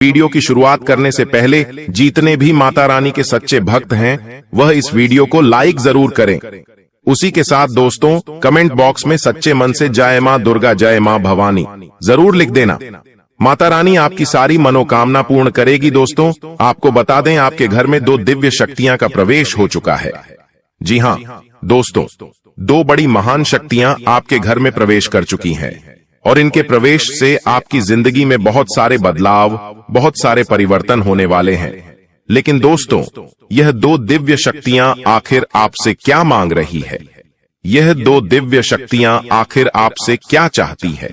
Video की शुरुआत करने से पहले जितने भी माता रानी के सच्चे भक्त हैं वह इस वीडियो को लाइक जरूर करें। उसी के साथ दोस्तों कमेंट बॉक्स में सच्चे मन से जय मां दुर्गा जय मां भवानी जरूर लिख देना। माता रानी आपकी सारी मनोकामना पूर्ण करेगी। दोस्तों आपको बता दें आपके घर में 2 दिव्य शक्तियां का प्रवेश हो चुका है। जी हां दोस्तों, 2 बड़ी महान शक्तियां आपके घर में प्रवेश कर चुकी हैं और इनके प्रवेश से आपकी जिंदगी में बहुत सारे बदलाव, बहुत सारे परिवर्तन होने वाले हैं। लेकिन दोस्तों यह 2 दिव्य शक्तियां आखिर आपसे क्या मांग रही है? यह 2 दिव्य शक्तियां आखिर आपसे क्या चाहती है?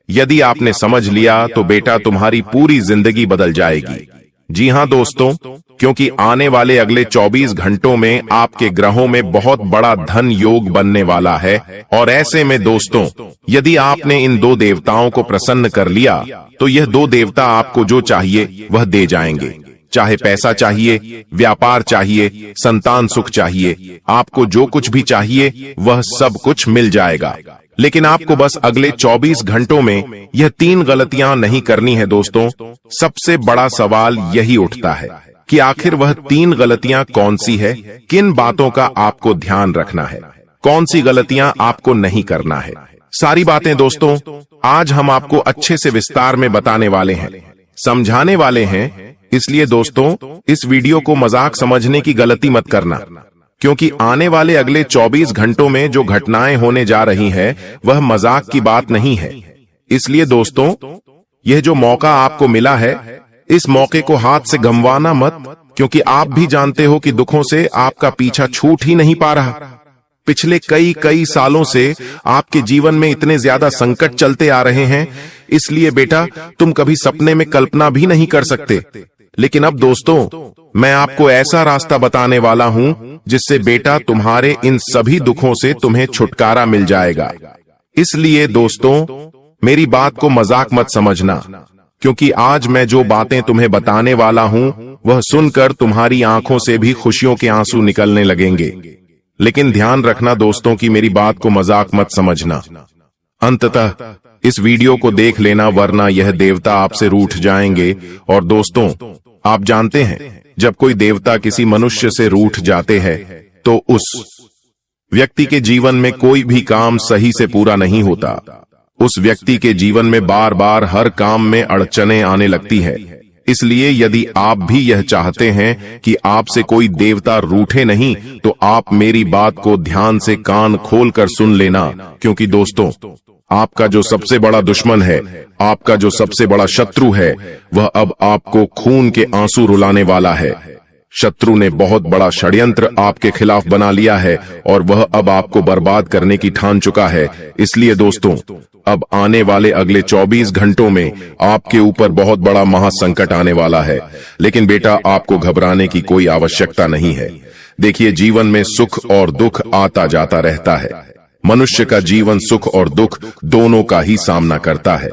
यदि आपने समझ लिया तो बेटा तुम्हारी पूरी जिंदगी बदल जाएगी। जी हां दोस्तों, क्योंकि आने वाले अगले 24 घंटों में आपके ग्रहों में बहुत बड़ा धन योग बनने वाला है। और ऐसे में दोस्तों यदि आपने इन 2 देवताओं को प्रसन्न कर लिया तो यह 2 देवता आपको जो चाहिए वह दे जाएंगे। चाहे पैसा चाहिए, व्यापार चाहिए, संतान सुख चाहिए, आपको जो कुछ भी चाहिए वह सब कुछ मिल जाएगा। लेकिन आपको बस अगले 24 घंटों में यह 3 गलतियां नहीं करनी है। दोस्तों सबसे बड़ा सवाल यही उठता है कि आखिर वह 3 गलतियां कौन सी है? किन बातों का आपको ध्यान रखना है? कौन सी गलतियां आपको नहीं करना है? सारी बातें दोस्तों आज हम आपको अच्छे से विस्तार में बताने वाले हैं, समझाने वाले हैं। इसलिए दोस्तों इस वीडियो को मजाक समझने की गलती मत करना, क्योंकि आने वाले अगले 24 घंटों में जो घटनाएं होने जा रही हैं वह मजाक की बात नहीं है। इसलिए दोस्तों यह जो मौका आपको मिला है इस मौके को हाथ से गंवाना मत, क्योंकि आप भी जानते हो कि दुखों से आपका पीछा छूट ही नहीं पा रहा। पिछले कई सालों से आपके जीवन में इतने ज्यादा संकट चलते आ रहे हैं, इसलिए बेटा तुम कभी सपने में कल्पना भी नहीं कर सकते। लेकिन अब दोस्तों मैं आपको ऐसा रास्ता बताने वाला हूं जिससे बेटा तुम्हारे इन सभी दुखों से तुम्हें छुटकारा मिल जाएगा। इसलिए दोस्तों मेरी बात को मजाक मत समझना, क्योंकि आज मैं जो बातें तुम्हें बताने वाला हूं वह सुनकर तुम्हारी आंखों से भी खुशियों के आंसू निकलने लगेंगे। लेकिन ध्यान रखना दोस्तों कि मेरी बात को मजाक मत समझना। अंततः इस वीडियो को देख लेना, वरना यह देवता आपसे रूठ जाएंगे। और दोस्तों आप जानते हैं जब कोई देवता किसी मनुष्य से रूठ जाते हैं तो उस व्यक्ति के जीवन में कोई भी काम सही से पूरा नहीं होता। उस व्यक्ति के जीवन में बार बार हर काम में अड़चनें आने लगती है। इसलिए यदि आप भी यह चाहते हैं कि आपसे कोई देवता रूठे नहीं तो आप मेरी बात को ध्यान से कान खोलकर सुन लेना, क्योंकि दोस्तों आपका जो सबसे बड़ा दुश्मन है, आपका जो सबसे बड़ा शत्रु है, वह अब आपको खून के आंसू रुलाने वाला है। शत्रु ने बहुत बड़ा षड्यंत्र आपके खिलाफ बना लिया है और वह अब आपको बर्बाद करने की ठान चुका है। इसलिए दोस्तों अब आने वाले अगले 24 घंटों में आपके ऊपर बहुत बड़ा महासंकट आने वाला है। लेकिन बेटा आपको घबराने की कोई आवश्यकता नहीं है। देखिए जीवन में सुख और दुख आता जाता रहता है। मनुष्य का जीवन सुख और दुख दोनों का ही सामना करता है।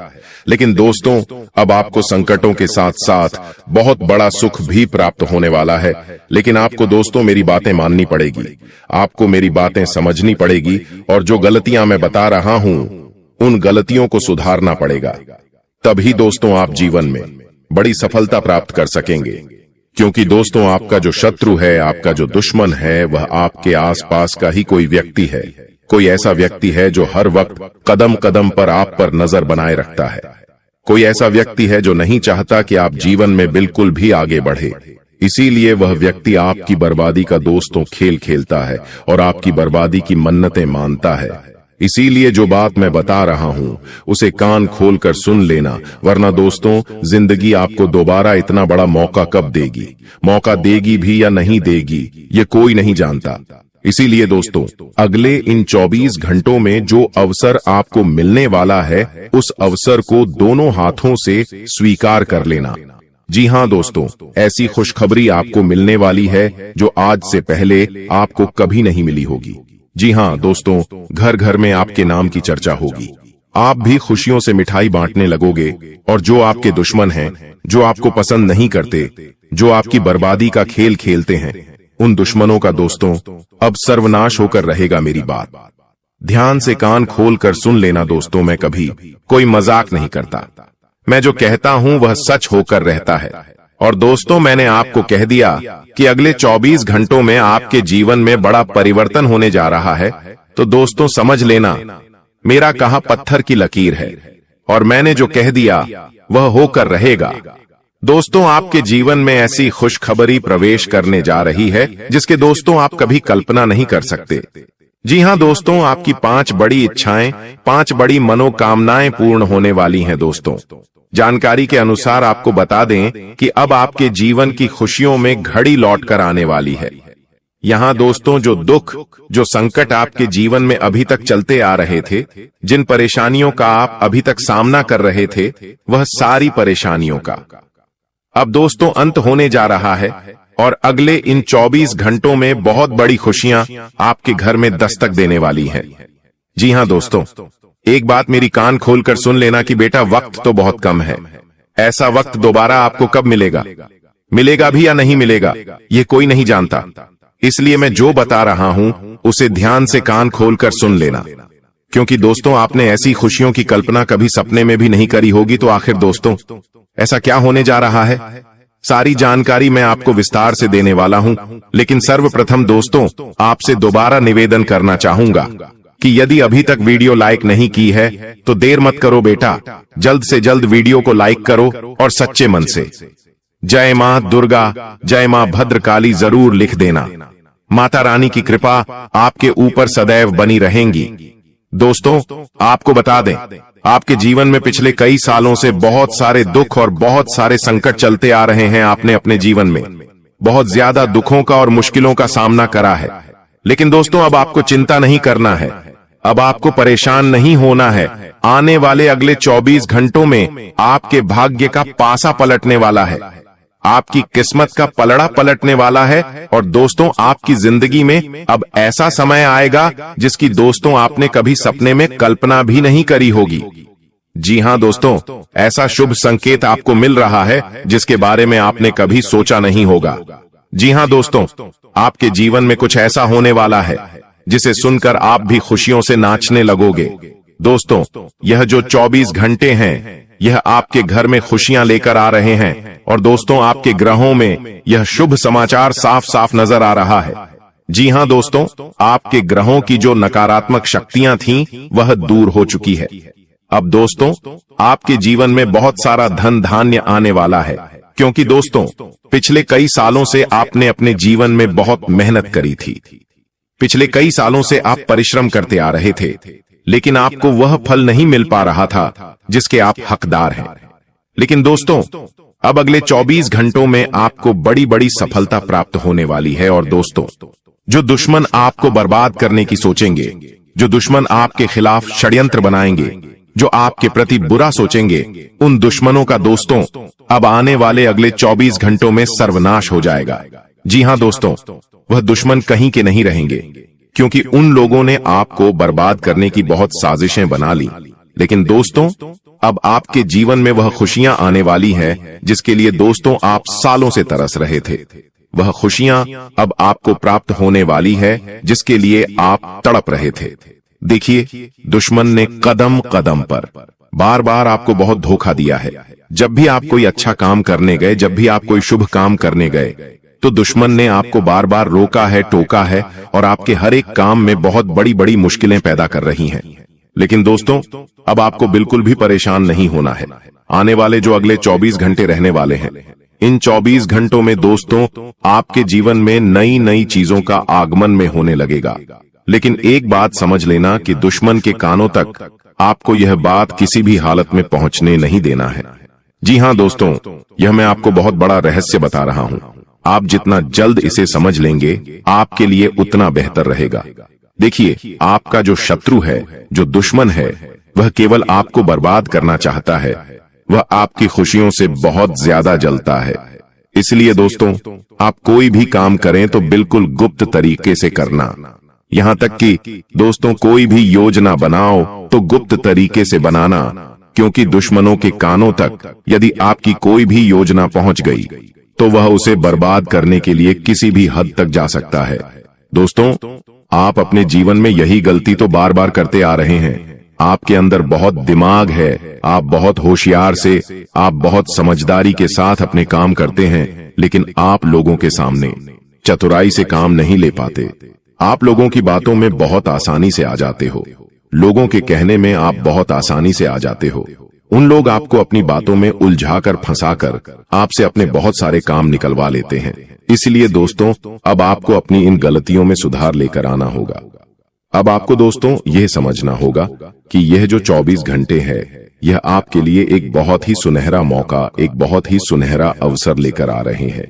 लेकिन दोस्तों अब आपको संकटों के साथ साथ बहुत बड़ा सुख भी प्राप्त होने वाला है। लेकिन आपको दोस्तों मेरी बातें माननी पड़ेगी, आपको मेरी बातें समझनी पड़ेगी और जो गलतियां मैं बता रहा हूं उन गलतियों को सुधारना पड़ेगा। तभी दोस्तों आप जीवन में बड़ी सफलता प्राप्त कर सकेंगे। क्योंकि दोस्तों आपका जो शत्रु है, आपका जो दुश्मन है, वह आपके आसपास का ही कोई व्यक्ति है। कोई ऐसा व्यक्ति है जो हर वक्त कदम कदम पर आप पर नजर बनाए रखता है। कोई ऐसा व्यक्ति है जो नहीं चाहता कि आप जीवन में बिल्कुल भी आगे बढ़े। इसीलिए वह व्यक्ति आपकी बर्बादी का दोस्तों खेल खेलता है और आपकी बर्बादी की मन्नतें मानता है। इसीलिए जो बात मैं बता रहा हूं उसे कान खोलकर सुन लेना, वरना दोस्तों जिंदगी आपको दोबारा इतना बड़ा मौका कब देगी। मौका देगी भी या नहीं देगी ये कोई नहीं जानता। इसीलिए दोस्तों अगले इन 24 घंटों में जो अवसर आपको मिलने वाला है उस अवसर को दोनों हाथों से स्वीकार कर लेना। जी हां दोस्तों, ऐसी खुशखबरी आपको मिलने वाली है जो आज से पहले आपको कभी नहीं मिली होगी। जी हां दोस्तों, घर घर में आपके नाम की चर्चा होगी। आप भी खुशियों से मिठाई बांटने लगोगे और जो आपके दुश्मन हैं, जो आपको पसंद नहीं करते, जो आपकी बर्बादी का खेल खेलते हैं, उन दुश्मनों का दोस्तों अब सर्वनाश होकर रहेगा। मेरी बात ध्यान से कान खोल कर सुन लेना दोस्तों, मैं कभी कोई मजाक नहीं करता। मैं जो कहता हूं वह सच होकर रहता है। और दोस्तों, मैंने आपको कह दिया कि अगले 24 घंटों में आपके जीवन में बड़ा परिवर्तन होने जा रहा है, तो दोस्तों समझ लेना मेरा कहा पत्थर की लकीर है, और मैंने जो कह दिया वह होकर रहेगा। दोस्तों, आपके जीवन में ऐसी खुशखबरी प्रवेश करने जा रही है जिसके दोस्तों आप कभी कल्पना नहीं कर सकते। जी हां दोस्तों, आपकी 5 बड़ी इच्छाएं, 5 बड़ी मनोकामनाएं पूर्ण होने वाली हैं। दोस्तों, जानकारी के अनुसार आपको बता दें कि अब आपके जीवन की खुशियों में घड़ी लौट कर आने वाली है। यहां दोस्तों, जो दुख, जो संकट आपके जीवन में अभी तक चलते आ रहे थे, जिन परेशानियों का आप अभी तक सामना कर रहे थे, वह सारी परेशानियों का अब दोस्तों अंत होने जा रहा है, और अगले इन 24 घंटों में बहुत बड़ी खुशियां आपके घर में दस्तक देने वाली हैं। जी हां दोस्तों, एक बात मेरी कान खोलकर सुन लेना कि बेटा, वक्त तो बहुत कम है। ऐसा वक्त दोबारा आपको कब मिलेगा, मिलेगा भी या नहीं मिलेगा, ये कोई नहीं जानता। इसलिए मैं जो बता रहा हूं उसे ध्यान से कान खोलकर सुन लेना, क्योंकि दोस्तों आपने ऐसी खुशियों की कल्पना कभी सपने में भी नहीं करी होगी। तो आखिर दोस्तों ऐसा क्या होने जा रहा है, सारी जानकारी मैं आपको विस्तार से देने वाला हूं। लेकिन सर्वप्रथम दोस्तों, आपसे दोबारा निवेदन करना चाहूंगा कि यदि अभी तक वीडियो लाइक नहीं की है तो देर मत करो बेटा, जल्द से जल्द वीडियो को लाइक करो और सच्चे मन से जय मां दुर्गा, जय मां भद्रकाली जरूर लिख देना। माता रानी की कृपा आपके ऊपर सदैव बनी रहेंगी। दोस्तों, आपको बता दें, आपके जीवन में पिछले कई सालों से बहुत सारे दुख और बहुत सारे संकट चलते आ रहे हैं। आपने अपने जीवन में बहुत ज्यादा दुखों का और मुश्किलों का सामना करा है। लेकिन दोस्तों, अब आपको चिंता नहीं करना है, अब आपको परेशान नहीं होना है। आने वाले अगले 24 घंटों में आपके भाग्य का पासा पलटने वाला है, आपकी किस्मत का पलड़ा पलटने वाला है। और दोस्तों, आपकी जिंदगी में अब ऐसा समय आएगा जिसकी दोस्तों आपने कभी सपने में कल्पना भी नहीं करी होगी। जी हां दोस्तों, ऐसा शुभ संकेत आपको मिल रहा है जिसके बारे में आपने कभी सोचा नहीं होगा। जी हां दोस्तों, आपके जीवन में कुछ ऐसा होने वाला है जिसे सुनकर आप भी खुशियों से नाचने लगोगे। दोस्तों, यह जो 24 घंटे हैं, यह आपके घर में खुशियां लेकर आ रहे हैं। और दोस्तों, आपके ग्रहों में यह शुभ समाचार साफ साफ नजर आ रहा है। जी हां दोस्तों, आपके ग्रहों की जो नकारात्मक शक्तियां थीं, वह दूर हो चुकी है। अब दोस्तों, आपके जीवन में बहुत सारा धन धान्य आने वाला है, क्योंकि दोस्तों पिछले कई सालों से आपने अपने जीवन में बहुत मेहनत करी थी। पिछले कई सालों से आप परिश्रम करते आ रहे थे, लेकिन आपको वह फल नहीं मिल पा रहा था जिसके आप हकदार हैं। लेकिन दोस्तों, अब अगले 24 घंटों में आपको बड़ी बड़ी सफलता प्राप्त होने वाली है। और दोस्तों, जो दुश्मन आपको बर्बाद करने की सोचेंगे, जो दुश्मन आपके खिलाफ षड्यंत्र बनाएंगे, जो आपके प्रति बुरा सोचेंगे, उन दुश्मनों का दोस्तों अब आने वाले अगले 24 घंटों में सर्वनाश हो जाएगा। जी हां दोस्तों, वह दुश्मन कहीं के नहीं रहेंगे, क्योंकि उन लोगों ने आपको बर्बाद करने की बहुत साजिशें बना ली। लेकिन दोस्तों, अब आपके जीवन में वह खुशियां आने वाली है जिसके लिए दोस्तों आप सालों से तरस रहे थे। वह खुशियां अब आपको प्राप्त होने वाली है जिसके लिए आप तड़प रहे थे। देखिए, दुश्मन ने कदम कदम पर बार बार आपको बहुत धोखा दिया है। जब भी आप कोई अच्छा काम करने गए, जब भी आप कोई शुभ काम करने गए, तो दुश्मन ने आपको बार बार रोका है, टोका है, और आपके हर एक काम में बहुत बड़ी बड़ी मुश्किलें पैदा कर रही हैं। लेकिन दोस्तों, अब आपको बिल्कुल भी परेशान नहीं होना है। आने वाले जो अगले 24 घंटे रहने वाले हैं, इन 24 घंटों में दोस्तों आपके जीवन में नई नई चीजों का आगमन में होने लगेगा। लेकिन एक बात समझ लेना कि दुश्मन के कानों तक आपको यह बात किसी भी हालत में पहुंचने नहीं देना है। जी हां दोस्तों, यह मैं आपको बहुत बड़ा रहस्य बता रहा हूं। आप जितना जल्द इसे समझ लेंगे, आपके लिए उतना बेहतर रहेगा। देखिए, आपका जो शत्रु है, जो दुश्मन है, वह केवल आपको बर्बाद करना चाहता है। वह आपकी खुशियों से बहुत ज्यादा जलता है। इसलिए दोस्तों, आप कोई भी काम करें तो बिल्कुल गुप्त तरीके से करना। यहां तक कि दोस्तों कोई भी योजना बनाओ तो गुप्त तरीके से बनाना, क्योंकि दुश्मनों के कानों तक यदि आपकी कोई भी योजना पहुंच गई तो वह उसे बर्बाद करने के लिए किसी भी हद तक जा सकता है। दोस्तों, आप अपने जीवन में यही गलती तो बार बार करते आ रहे हैं। आपके अंदर बहुत दिमाग है, आप बहुत होशियार से, आप बहुत समझदारी के साथ अपने काम करते हैं, लेकिन आप लोगों के सामने चतुराई से काम नहीं ले पाते। आप लोगों की बातों में बहुत आसानी से आ जाते हो, लोगों के कहने में आप बहुत आसानी से आ जाते हो। उन लोग आपको अपनी बातों में उलझाकर फंसाकर आपसे अपने बहुत सारे काम निकलवा लेते हैं। इसलिए दोस्तों, अब आपको अपनी इन गलतियों में सुधार लेकर आना होगा। अब आपको दोस्तों यह समझना होगा कि यह जो 24 घंटे है, यह आपके लिए एक बहुत ही सुनहरा मौका, एक बहुत ही सुनहरा अवसर लेकर आ रहे हैं।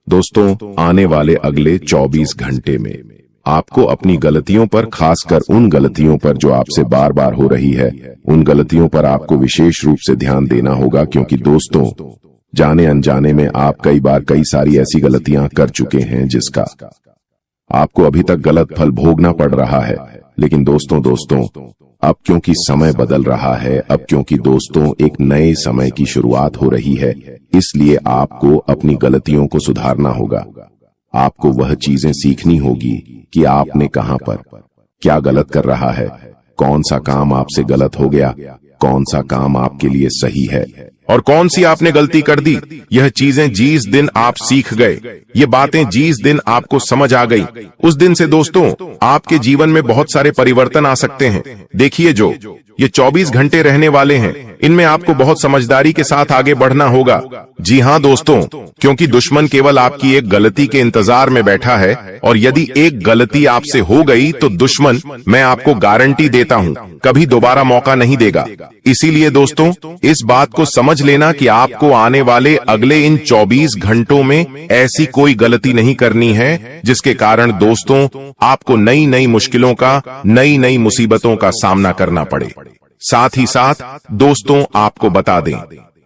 दोस्तों, आने वाले अगले 24 घंटे में आपको अपनी गलतियों पर, खासकर उन गलतियों पर जो आपसे बार बार हो रही है, उन गलतियों पर आपको विशेष रूप से ध्यान देना होगा। क्योंकि दोस्तों, जाने अनजाने में आप कई बार कई सारी ऐसी गलतियां कर चुके हैं जिसका आपको अभी तक गलत फल भोगना पड़ रहा है। लेकिन दोस्तों, अब क्योंकि समय बदल रहा है, अब क्योंकि दोस्तों एक नए समय की शुरुआत हो रही है, इसलिए आपको अपनी गलतियों को सुधारना होगा। आपको वह चीजें सीखनी होगी कि आपने कहां पर क्या गलत कर रहा है, कौन सा काम आपसे गलत हो गया, कौन सा काम आपके लिए सही है और कौन सी आपने गलती कर दी। यह चीजें जिस दिन आप सीख गए, ये बातें जिस दिन आपको समझ आ गई, उस दिन से दोस्तों आपके जीवन में बहुत सारे परिवर्तन आ सकते हैं। देखिए, जो ये 24 घंटे रहने वाले हैं, इनमें आपको बहुत समझदारी के साथ आगे बढ़ना होगा। जी हाँ दोस्तों, क्योंकि दुश्मन केवल आपकी एक गलती के इंतजार में बैठा है, और यदि एक गलती आपसे हो गई तो दुश्मन, मैं आपको गारंटी देता हूं, कभी दोबारा मौका नहीं देगा। इसीलिए दोस्तों, इस बात को समझ लेना कि आपको आने वाले अगले इन 24 घंटों में ऐसी कोई गलती नहीं करनी है जिसके कारण दोस्तों आपको नई नई मुश्किलों का, नई नई मुसीबतों का सामना करना पड़े। साथ ही साथ दोस्तों आपको बता दें,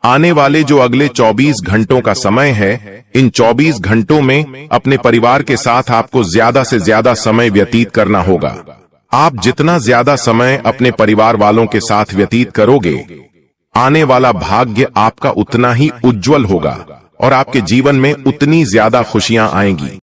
आने वाले जो अगले 24 घंटों का समय है, इन 24 घंटों में अपने परिवार के साथ आपको ज्यादा से ज्यादा समय व्यतीत करना होगा। आप जितना ज्यादा समय अपने परिवार वालों के साथ व्यतीत करोगे, आने वाला भाग्य आपका उतना ही उज्जवल होगा और आपके जीवन में उतनी ज्यादा खुशियां आएंगी।